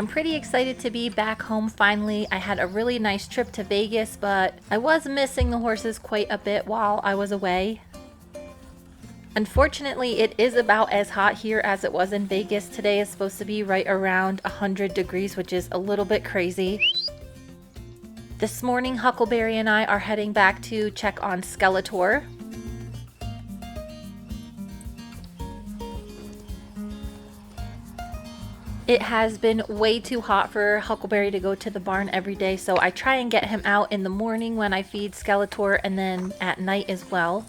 I'm pretty excited to be back home finally. I had a really nice trip to Vegas, but I was missing the horses quite a bit while I was away. Unfortunately, it is about as hot here as it was in Vegas. Today is supposed to be right around 100 degrees, which is a little bit crazy. This morning, Huckleberry and I are heading back to check on Skeletor. It has been way too hot for Huckleberry to go to the barn every day, so I try and get him out in the morning when I feed Skeletor and then at night as well.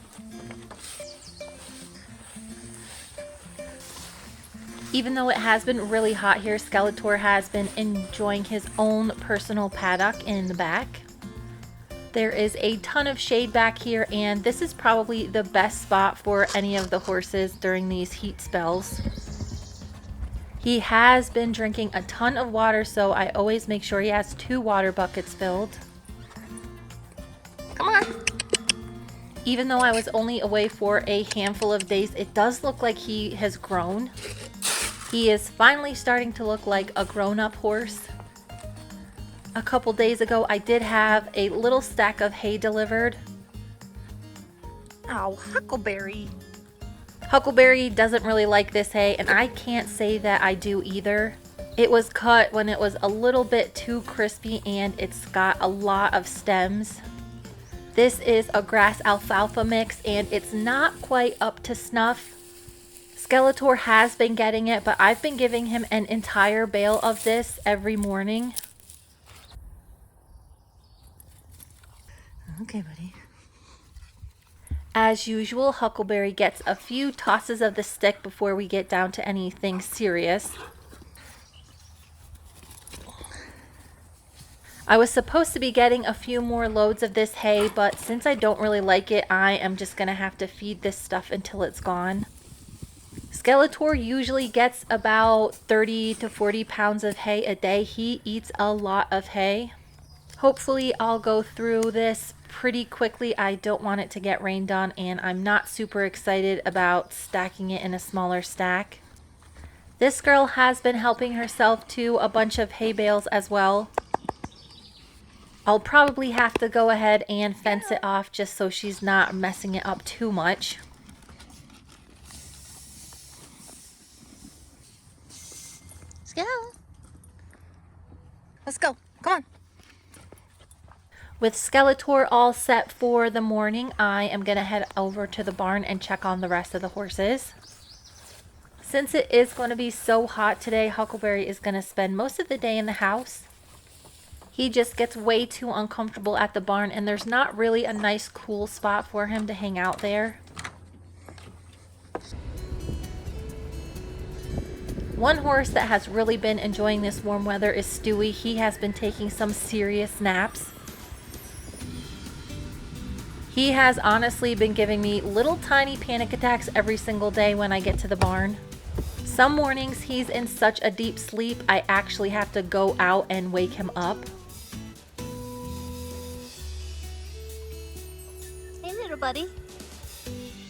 Even though it has been really hot here, Skeletor has been enjoying his own personal paddock in the back. There is a ton of shade back here, and this is probably the best spot for any of the horses during these heat spells. He has been drinking a ton of water, so I always make sure he has 2 water buckets filled. Come on! Even though I was only away for a handful of days, it does look like he has grown. He is finally starting to look like a grown-up horse. A couple days ago, I did have a little stack of hay delivered. Oh, Huckleberry! Huckleberry doesn't really like this hay, and I can't say that I do either. It was cut when it was a little bit too crispy, and it's got a lot of stems. This is a grass alfalfa mix, and it's not quite up to snuff. Skeletor has been getting it, but I've been giving him an entire bale of this every morning. Okay, buddy. As usual, Huckleberry gets a few tosses of the stick before we get down to anything serious. I was supposed to be getting a few more loads of this hay, but since I don't really like it, I am just going to have to feed this stuff until it's gone. Skeletor usually gets about 30 to 40 pounds of hay a day. He eats a lot of hay. Hopefully I'll go through this pretty quickly. I don't want it to get rained on, and I'm not super excited about stacking it in a smaller stack. This girl has been helping herself to a bunch of hay bales as well. I'll probably have to go ahead and fence it off just so she's not messing it up too much. Let's go. Come on. With Skeletor all set for the morning, I am going to head over to the barn and check on the rest of the horses. Since it is going to be so hot today, Huckleberry is going to spend most of the day in the house. He just gets way too uncomfortable at the barn, and there's not really a nice cool spot for him to hang out there. One horse that has really been enjoying this warm weather is Stewie. He has been taking some serious naps. He has honestly been giving me little tiny panic attacks every single day when I get to the barn. Some mornings he's in such a deep sleep, I actually have to go out and wake him up. Hey, little buddy.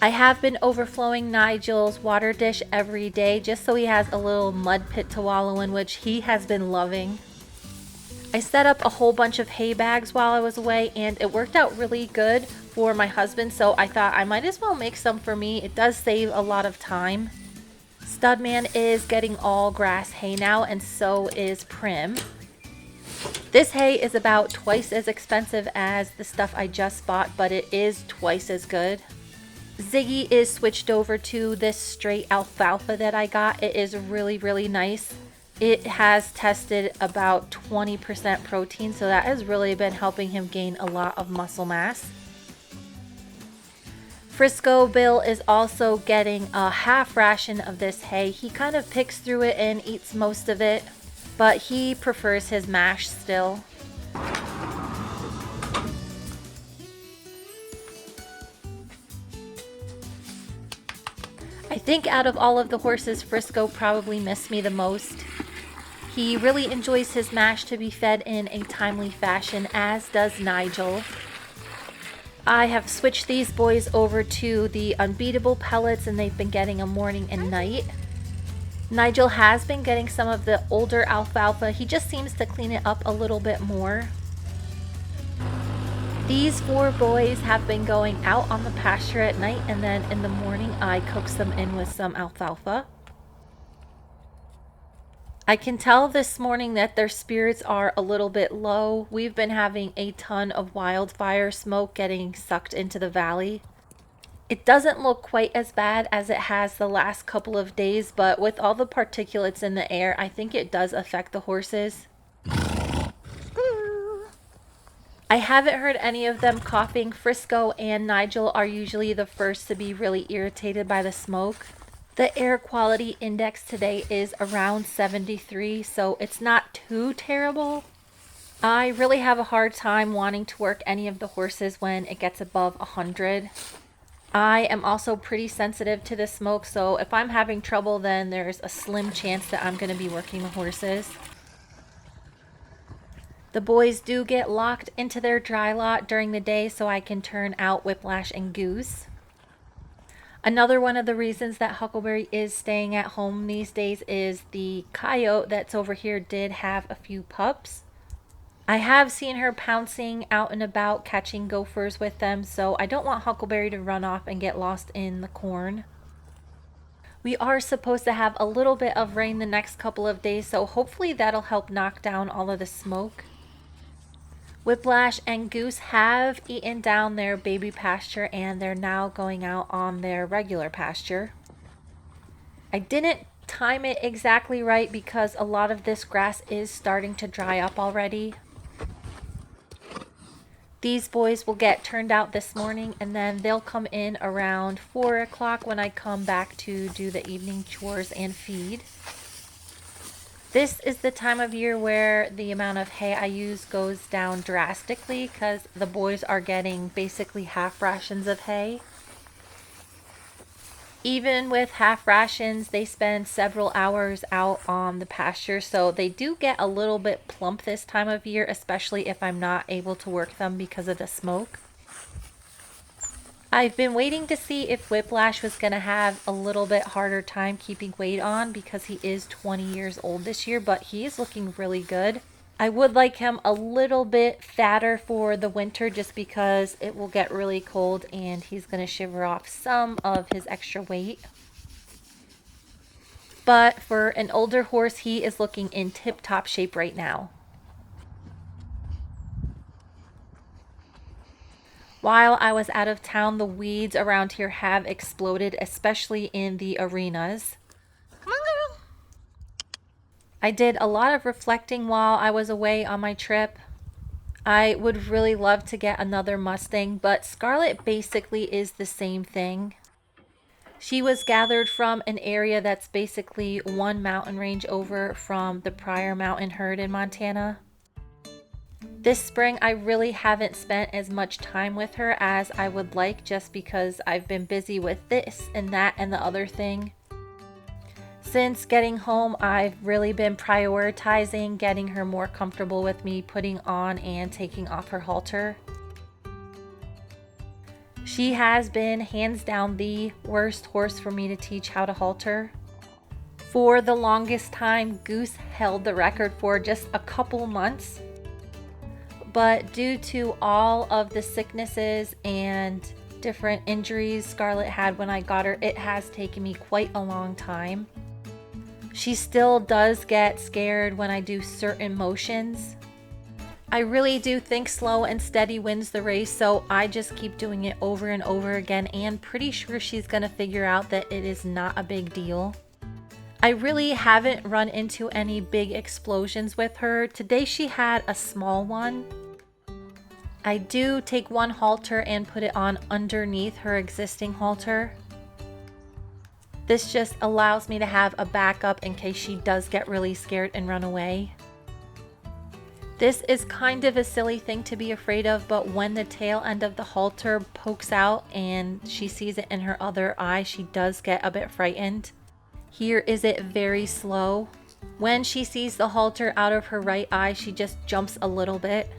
I have been overflowing Nigel's water dish every day just so he has a little mud pit to wallow in, which he has been loving. I set up a whole bunch of hay bags while I was away, and it worked out really good for my husband, so I thought I might as well make some for me. It does save a lot of time. Studman is getting all grass hay now, and so is Prim. This hay is about twice as expensive as the stuff I just bought, but it is twice as good. Ziggy is switched over to this straight alfalfa that I got. It is really, really nice. It has tested about 20% protein, so that has really been helping him gain a lot of muscle mass. Frisco Bill is also getting a half ration of this hay. He kind of picks through it and eats most of it, but he prefers his mash still. I think out of all of the horses, Frisco probably missed me the most. He really enjoys his mash to be fed in a timely fashion, as does Nigel. I have switched these boys over to the unbeatable pellets, and they've been getting a morning and night. Nigel has been getting some of the older alfalfa. He just seems to clean it up a little bit more. These 4 boys have been going out on the pasture at night, and then in the morning I coax them in with some alfalfa. I can tell this morning that their spirits are a little bit low. We've been having a ton of wildfire smoke getting sucked into the valley. It doesn't look quite as bad as it has the last couple of days, but with all the particulates in the air, I think it does affect the horses. I haven't heard any of them coughing. Frisco and Nigel are usually the first to be really irritated by the smoke. The air quality index today is around 73, so it's not too terrible. I really have a hard time wanting to work any of the horses when it gets above 100. I am also pretty sensitive to the smoke, so if I'm having trouble, then there's a slim chance that I'm going to be working the horses. The boys do get locked into their dry lot during the day so I can turn out Whiplash and Goose. Another one of the reasons that Huckleberry is staying at home these days is the coyote that's over here did have a few pups. I have seen her pouncing out and about catching gophers with them, so I don't want Huckleberry to run off and get lost in the corn. We are supposed to have a little bit of rain the next couple of days, so hopefully that'll help knock down all of the smoke. Whiplash and Goose have eaten down their baby pasture and they're now going out on their regular pasture. I didn't time it exactly right because a lot of this grass is starting to dry up already. These boys will get turned out this morning and then they'll come in around 4 o'clock when I come back to do the evening chores and feed. This is the time of year where the amount of hay I use goes down drastically because the boys are getting basically half rations of hay. Even with half rations, they spend several hours out on the pasture, so they do get a little bit plump this time of year, especially if I'm not able to work them because of the smoke. I've been waiting to see if Whiplash was going to have a little bit harder time keeping weight on because he is 20 years old this year, but he is looking really good. I would like him a little bit fatter for the winter just because it will get really cold and he's going to shiver off some of his extra weight. But for an older horse, he is looking in tip-top shape right now. While I was out of town, the weeds around here have exploded, especially in the arenas. Come on, girl. I did a lot of reflecting while I was away on my trip. I would really love to get another Mustang, but Scarlett basically is the same thing. She was gathered from an area that's basically one mountain range over from the prior mountain herd in Montana. This spring, I really haven't spent as much time with her as I would like just because I've been busy with this and that and the other thing. Since getting home, I've really been prioritizing getting her more comfortable with me putting on and taking off her halter. She has been hands down the worst horse for me to teach how to halter. For the longest time, Goose held the record for just a couple months. But due to all of the sicknesses and different injuries Scarlett had when I got her, it has taken me quite a long time. She still does get scared when I do certain motions. I really do think slow and steady wins the race, so I just keep doing it over and over again and pretty sure she's gonna figure out that it is not a big deal. I really haven't run into any big explosions with her. Today she had a small one. I do take one halter and put it on underneath her existing halter. This just allows me to have a backup in case she does get really scared and run away. This is kind of a silly thing to be afraid of, but when the tail end of the halter pokes out and she sees it in her other eye, she does get a bit frightened. Here is it very slow. When she sees the halter out of her right eye, she just jumps a little bit.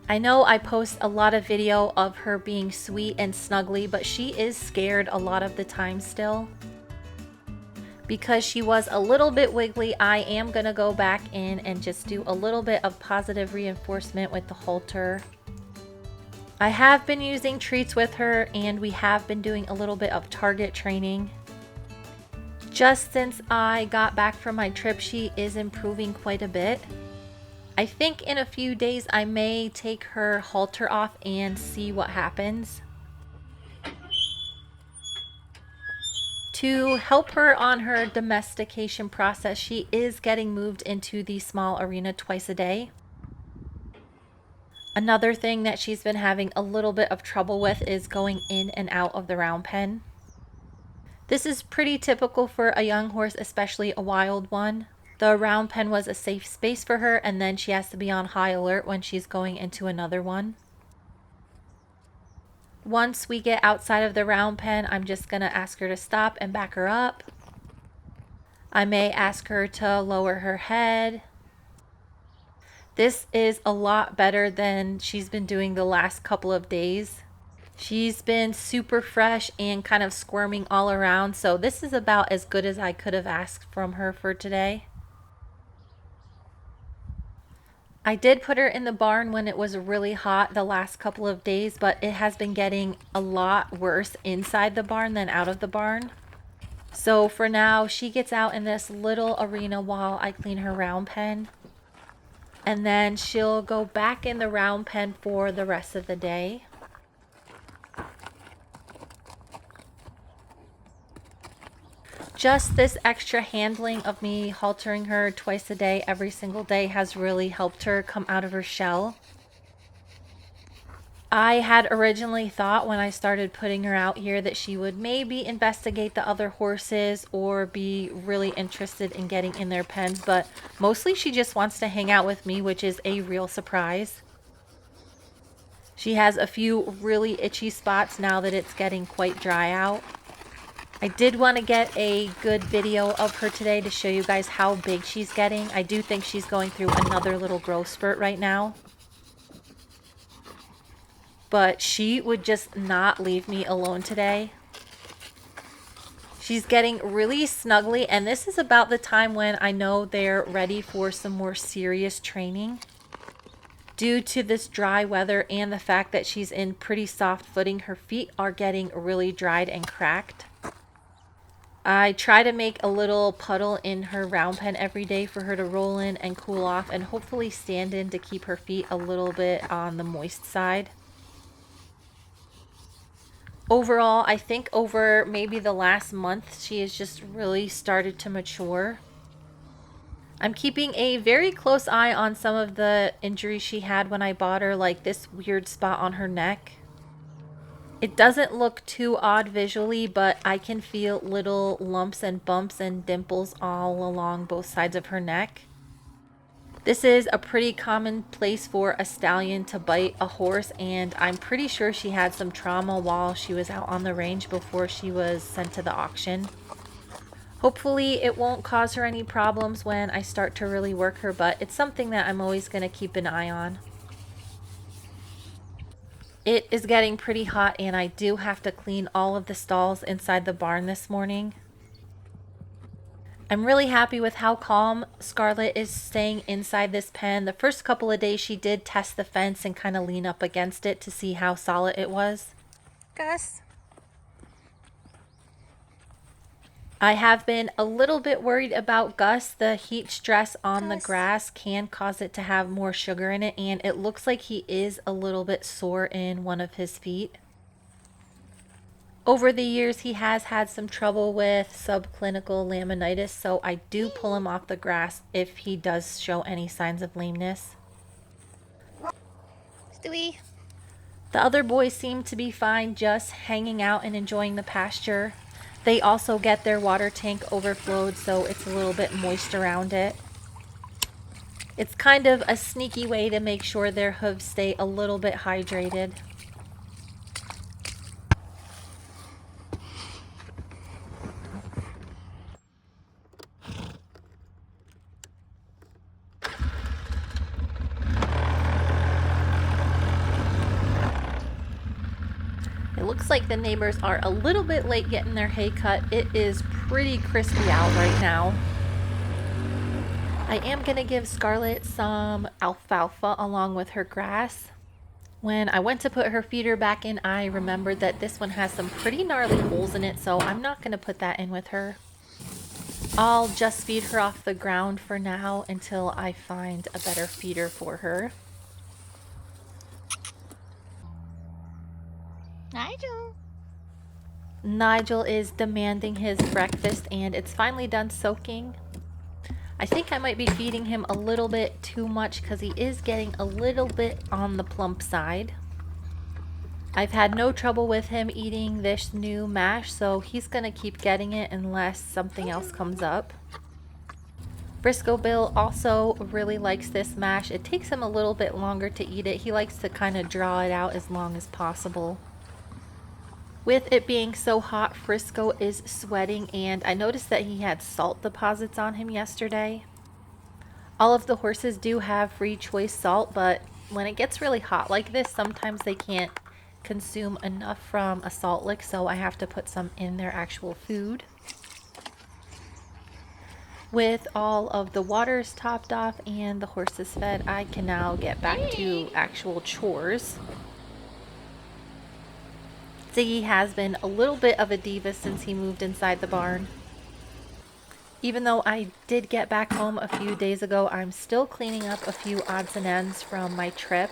I know I post a lot of video of her being sweet and snuggly, but she is scared a lot of the time still. Because she was a little bit wiggly, I am going to go back in and just do a little bit of positive reinforcement with the halter. I have been using treats with her, and we have been doing a little bit of target training. Just since I got back from my trip, she is improving quite a bit. I think in a few days I may take her halter off and see what happens. To help her on her domestication process, she is getting moved into the small arena twice a day. Another thing that she's been having a little bit of trouble with is going in and out of the round pen. This is pretty typical for a young horse, especially a wild one. The round pen was a safe space for her, and then she has to be on high alert when she's going into another one. Once we get outside of the round pen, I'm just going to ask her to stop and back her up. I may ask her to lower her head. This is a lot better than she's been doing the last couple of days. She's been super fresh and kind of squirming all around, so this is about as good as I could have asked from her for today. I did put her in the barn when it was really hot the last couple of days, but it has been getting a lot worse inside the barn than out of the barn. So for now, she gets out in this little arena while I clean her round pen. And then she'll go back in the round pen for the rest of the day. Just this extra handling of me haltering her twice a day, every single day, has really helped her come out of her shell. I had originally thought when I started putting her out here that she would maybe investigate the other horses or be really interested in getting in their pens, but mostly she just wants to hang out with me, which is a real surprise. She has a few really itchy spots now that it's getting quite dry out. I did want to get a good video of her today to show you guys how big she's getting. I do think she's going through another little growth spurt right now. But she would just not leave me alone today. She's getting really snuggly, and this is about the time when I know they're ready for some more serious training. Due to this dry weather and the fact that she's in pretty soft footing, her feet are getting really dried and cracked. I try to make a little puddle in her round pen every day for her to roll in and cool off, and hopefully stand in to keep her feet a little bit on the moist side. Overall, I think over maybe the last month, she has just really started to mature. I'm keeping a very close eye on some of the injuries she had when I bought her, like this weird spot on her neck. It doesn't look too odd visually, but I can feel little lumps and bumps and dimples all along both sides of her neck. This is a pretty common place for a stallion to bite a horse, and I'm pretty sure she had some trauma while she was out on the range before she was sent to the auction. Hopefully it won't cause her any problems when I start to really work her, but it's something that I'm always going to keep an eye on. It is getting pretty hot, and I do have to clean all of the stalls inside the barn this morning. I'm really happy with how calm Scarlett is staying inside this pen. The first couple of days she did test the fence and kind of lean up against it to see how solid it was. Gus. I have been a little bit worried about Gus. The heat stress on the grass can cause it to have more sugar in it, and it looks like he is a little bit sore in one of his feet. Over the years, he has had some trouble with subclinical laminitis, so I do pull him off the grass if he does show any signs of lameness. Stewie. The other boys seem to be fine, just hanging out and enjoying the pasture. They also get their water tank overflowed, so it's a little bit moist around it. It's kind of a sneaky way to make sure their hooves stay a little bit hydrated. It looks like the neighbors are a little bit late getting their hay cut. It is pretty crispy out right now. I am going to give Scarlett some alfalfa along with her grass. When I went to put her feeder back in, I remembered that this one has some pretty gnarly holes in it, so I'm not going to put that in with her. I'll just feed her off the ground for now until I find a better feeder for her. Nigel is demanding his breakfast and it's finally done soaking. I think I might be feeding him a little bit too much because he is getting a little bit on the plump side. I've had no trouble with him eating this new mash, so he's going to keep getting it unless something else comes up. Frisco Bill also really likes this mash. It takes him a little bit longer to eat it. He likes to kind of draw it out as long as possible. With it being so hot, Frisco is sweating, and I noticed that he had salt deposits on him yesterday. All of the horses do have free choice salt, but when it gets really hot like this, sometimes they can't consume enough from a salt lick, so I have to put some in their actual food. With all of the waters topped off and the horses fed, I can now get back to actual chores. Ziggy has been a little bit of a diva since he moved inside the barn. Even though I did get back home a few days ago, I'm still cleaning up a few odds and ends from my trip.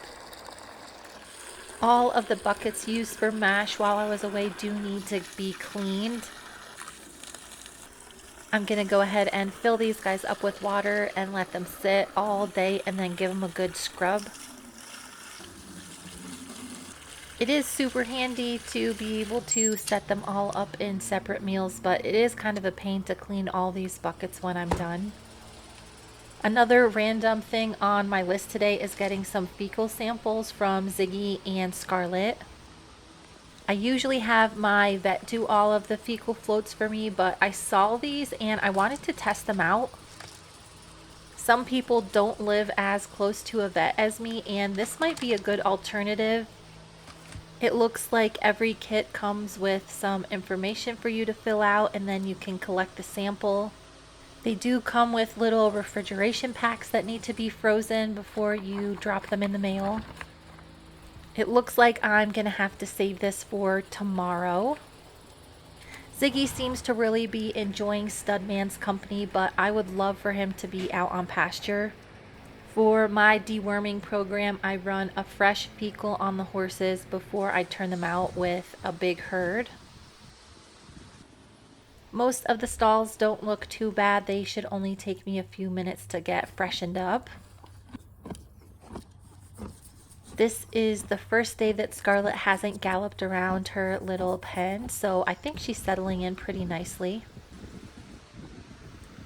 All of the buckets used for mash while I was away do need to be cleaned. I'm going to go ahead and fill these guys up with water and let them sit all day and then give them a good scrub. It is super handy to be able to set them all up in separate meals, but it is kind of a pain to clean all these buckets when I'm done. Another random thing on my list today is getting some fecal samples from Ziggy and Scarlett. I usually have my vet do all of the fecal floats for me, but I saw these and I wanted to test them out. Some people don't live as close to a vet as me, and this might be a good alternative. It looks like every kit comes with some information for you to fill out, and then you can collect the sample. They do come with little refrigeration packs that need to be frozen before you drop them in the mail. It looks like I'm going to have to save this for tomorrow. Ziggy seems to really be enjoying Studman's company, but I would love for him to be out on pasture. For my deworming program, I run a fresh fecal on the horses before I turn them out with a big herd. Most of the stalls don't look too bad. They should only take me a few minutes to get freshened up. This is the first day that Scarlett hasn't galloped around her little pen, so I think she's settling in pretty nicely.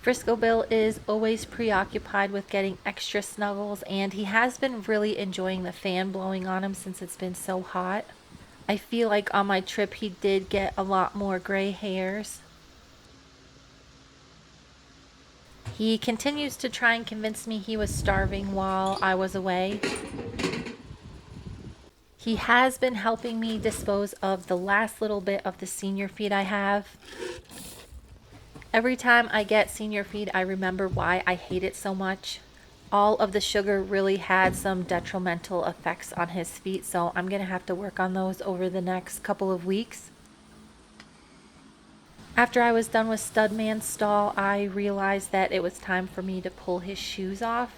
Frisco Bill is always preoccupied with getting extra snuggles, and he has been really enjoying the fan blowing on him since it's been so hot. I feel like on my trip he did get a lot more gray hairs. He continues to try and convince me he was starving while I was away. He has been helping me dispose of the last little bit of the senior feed I have. Every time I get senior feed, I remember why I hate it so much. All of the sugar really had some detrimental effects on his feet, so I'm going to have to work on those over the next couple of weeks. After I was done with Studman's stall, I realized that it was time for me to pull his shoes off.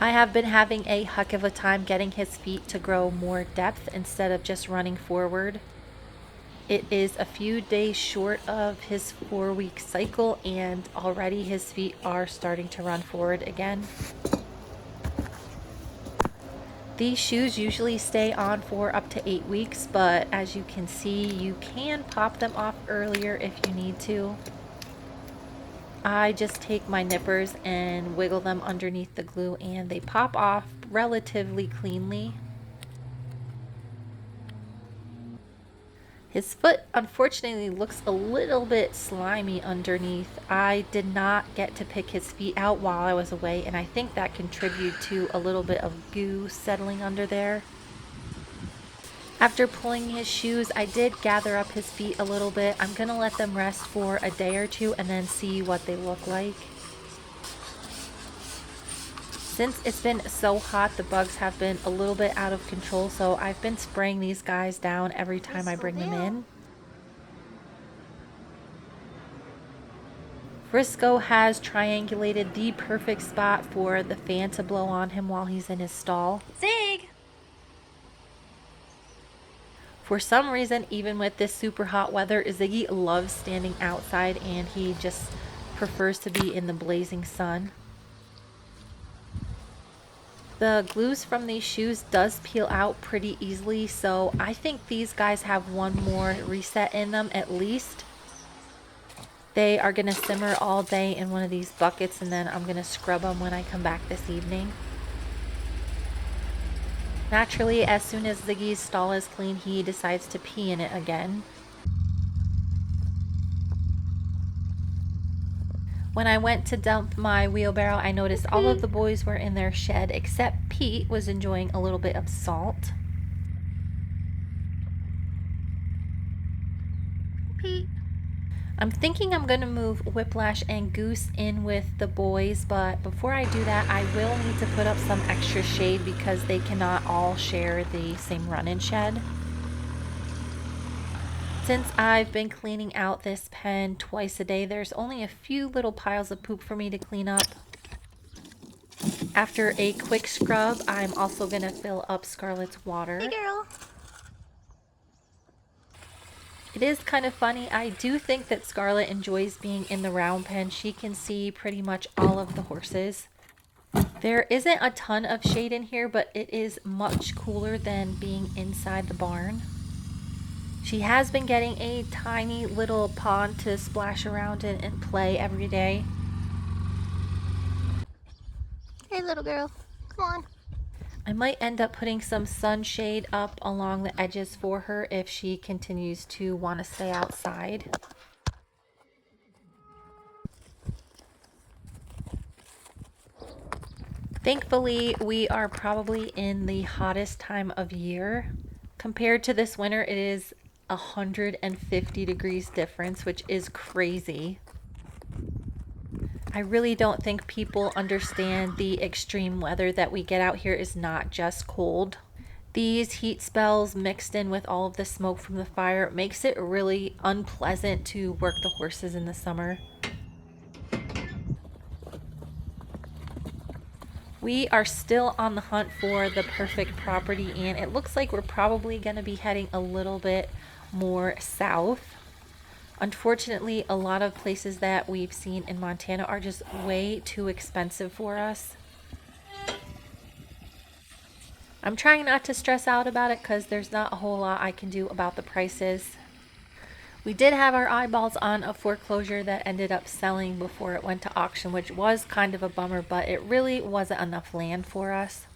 I have been having a heck of a time getting his feet to grow more depth instead of just running forward. It is a few days short of his 4-week cycle, and already his feet are starting to run forward again. These shoes usually stay on for up to 8 weeks, but as you can see, you can pop them off earlier if you need to. I just take my nippers and wiggle them underneath the glue, and they pop off relatively cleanly. His foot unfortunately looks a little bit slimy underneath. I did not get to pick his feet out while I was away, and I think that contributed to a little bit of goo settling under there. After pulling his shoes, I did gather up his feet a little bit. I'm going to let them rest for a day or two and then see what they look like. Since it's been so hot, the bugs have been a little bit out of control, so I've been spraying these guys down every time I bring them in. Frisco has triangulated the perfect spot for the fan to blow on him while he's in his stall. Zig! For some reason, even with this super hot weather, Ziggy loves standing outside and he just prefers to be in the blazing sun. The glues from these shoes does peel out pretty easily, so I think these guys have one more reset in them at least. They are going to simmer all day in one of these buckets, and then I'm going to scrub them when I come back this evening. Naturally, as soon as Ziggy's stall is clean, he decides to pee in it again. When I went to dump my wheelbarrow, I noticed all of the boys were in their shed except Pete was enjoying a little bit of salt. Pete. I'm thinking I'm going to move Whiplash and Goose in with the boys, but before I do that, I will need to put up some extra shade because they cannot all share the same run-in shed. Since I've been cleaning out this pen twice a day, there's only a few little piles of poop for me to clean up. After a quick scrub, I'm also going to fill up Scarlett's water. Hey, girl. It is kind of funny. I do think that Scarlett enjoys being in the round pen. She can see pretty much all of the horses. There isn't a ton of shade in here, but it is much cooler than being inside the barn. She has been getting a tiny little pond to splash around in and play every day. Hey, little girl. Come on. I might end up putting some sunshade up along the edges for her if she continues to want to stay outside. Thankfully, we are probably in the hottest time of year. Compared to this winter, it is 150 degrees difference, which is crazy. I really don't think people understand the extreme weather that we get out here is not just cold. These heat spells mixed in with all of the smoke from the fire makes it really unpleasant to work the horses in the summer. We are still on the hunt for the perfect property, and it looks like we're probably going to be heading a little bit more south. Unfortunately, a lot of places that we've seen in Montana are just way too expensive for us. I'm trying not to stress out about it because there's not a whole lot I can do about the prices. We did have our eyeballs on a foreclosure that ended up selling before it went to auction, which was kind of a bummer, but it really wasn't enough land for us.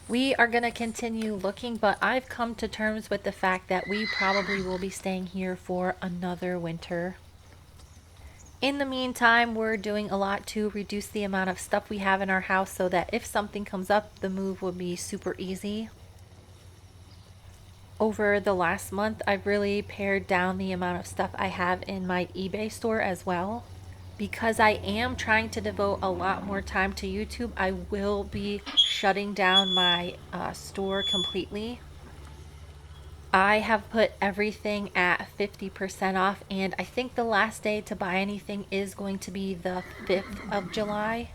We are going to continue looking, but I've come to terms with the fact that we probably will be staying here for another winter. In the meantime, we're doing a lot to reduce the amount of stuff we have in our house so that if something comes up, the move will be super easy. Over the last month, I've really pared down the amount of stuff I have in my eBay store as well. Because I am trying to devote a lot more time to YouTube, I will be shutting down my store completely. I have put everything at 50% off, and I think the last day to buy anything is going to be the 5th of July.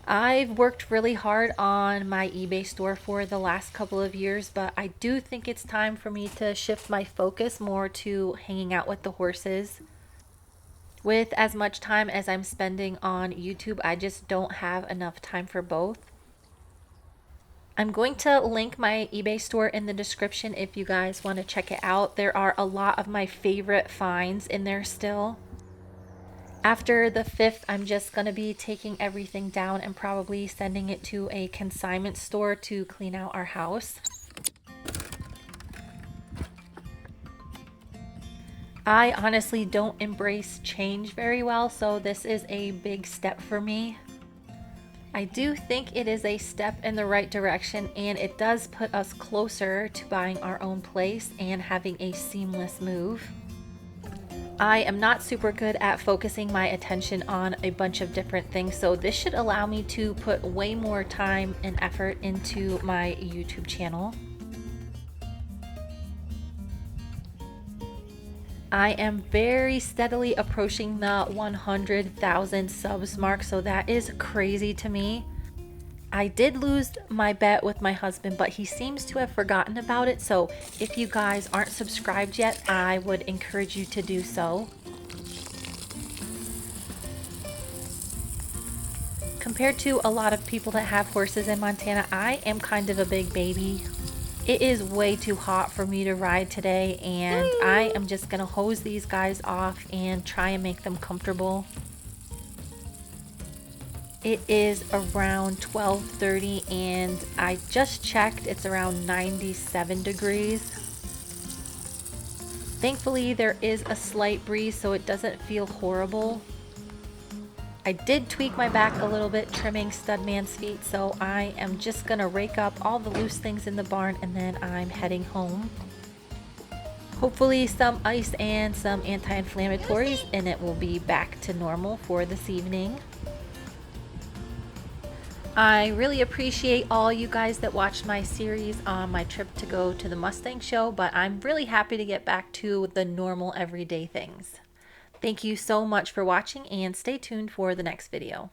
I've worked really hard on my eBay store for the last couple of years, but I do think it's time for me to shift my focus more to hanging out with the horses. With as much time as I'm spending on YouTube, I just don't have enough time for both. I'm going to link my eBay store in the description if you guys want to check it out. There are a lot of my favorite finds in there still. After the 5th, I'm just going to be taking everything down and probably sending it to a consignment store to clean out our house. I honestly don't embrace change very well, so this is a big step for me. I do think it is a step in the right direction, and it does put us closer to buying our own place and having a seamless move. I am not super good at focusing my attention on a bunch of different things, so this should allow me to put way more time and effort into my YouTube channel. I am very steadily approaching the 100,000 subs mark, so that is crazy to me. I did lose my bet with my husband, but he seems to have forgotten about it, so if you guys aren't subscribed yet, I would encourage you to do so. Compared to a lot of people that have horses in Montana, I am kind of a big baby. It is way too hot for me to ride today, and I am just gonna hose these guys off and try and make them comfortable. It is around 12:30 and I just checked, it's around 97 degrees. Thankfully there is a slight breeze, so it doesn't feel horrible. I did tweak my back a little bit trimming Studman's feet, so I am just gonna rake up all the loose things in the barn and then I'm heading home. Hopefully some ice and some anti-inflammatories and it will be back to normal for this evening. I really appreciate all you guys that watched my series on my trip to go to the Mustang show, but I'm really happy to get back to the normal everyday things. Thank you so much for watching and stay tuned for the next video.